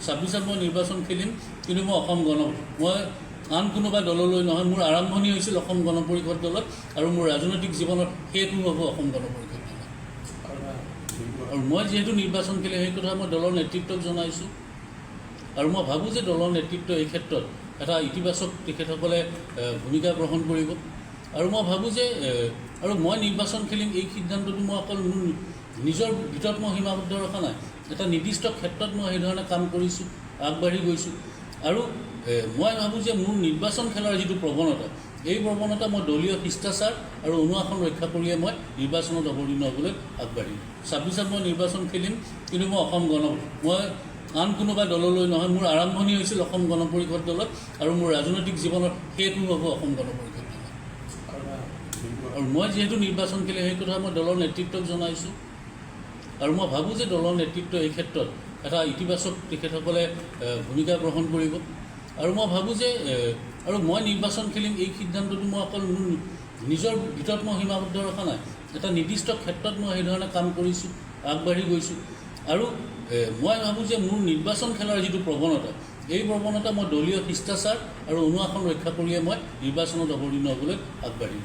26ত মই নিৰ্বাচন খেলিম, কিন্তু মই আন কোনোবা দললৈ নহয়। মোৰ আৰম্ভণি হৈছিল অসম গণ পৰিষদ দলত, আৰু মোৰ ৰাজনৈতিক জীৱনৰ শেষো হ'ব অসম গণ পৰিষদ দলত। আৰু মই যিহেতু নিৰ্বাচন খেলিম, সেই কথা মই দলৰ নেতৃত্বক জনাইছোঁ। আৰু মই ভাবোঁ যে দলৰ নেতৃত্ব এই ক্ষেত্ৰত এটা ইতিবাচক তেখেতসকলে ভূমিকা গ্ৰহণ কৰিব। আৰু মই ভাবোঁ যে আৰু মই নিৰ্বাচন খেলিম এই সিদ্ধান্তটো মই অকল মোৰ নিজৰ ভিতৰত মই সীমাবদ্ধ ৰখা নাই। এটা নিৰ্দিষ্ট ক্ষেত্ৰত মই সেইধৰণে কাম কৰিছোঁ, আগবাঢ়ি গৈছোঁ। আৰু মই ভাবোঁ যে মোৰ নিৰ্বাচন খেলাৰ যিটো প্ৰৱণতা, এই প্ৰৱণতা মই দলীয় শিষ্টাচাৰ আৰু অনুশাসন ৰক্ষা কৰিয়ে মই নিৰ্বাচনত অৱতীৰ্ণ হ'বলৈ আগবাঢ়িম। 26ত মই নিৰ্বাচন খেলিম, কিন্তু মই আন কোনোবা দললৈ নহয়। মোৰ আৰম্ভণি হৈছিল অসম গণ পৰিষদ দলত, আৰু মোৰ ৰাজনৈতিক জীৱনৰ শেষো হ'ব অসম গণ পৰিষদ দলত। আৰু মই যিহেতু নিৰ্বাচন খেলিম, সেই কথা মই দলৰ নেতৃত্বক জনাইছোঁ। আৰু মই ভাবোঁ যে দলৰ নেতৃত্ব এই ক্ষেত্ৰত এটা ইতিবাচক তেখেতসকলে ভূমিকা গ্ৰহণ কৰিব। আৰু মই ভাবোঁ যে আৰু মই নিৰ্বাচন খেলিম এই সিদ্ধান্তটো মই অকল মোৰ নিজৰ ভিতৰত মই সীমাবদ্ধ ৰখা নাই। এটা নিৰ্দিষ্ট ক্ষেত্ৰত মই সেইধৰণে কাম কৰিছোঁ, আগবাঢ়ি গৈছোঁ। আৰু মই ভাবোঁ যে মোৰ নিৰ্বাচন খেলাৰ যিটো প্ৰৱণতা, এই প্ৰৱণতা মই দলীয় শিষ্টাচাৰ আৰু অনুশাসন ৰক্ষা কৰিয়ে মই নিৰ্বাচনত অৱতীৰ্ণ হ'বলৈ আগবাঢ়িম।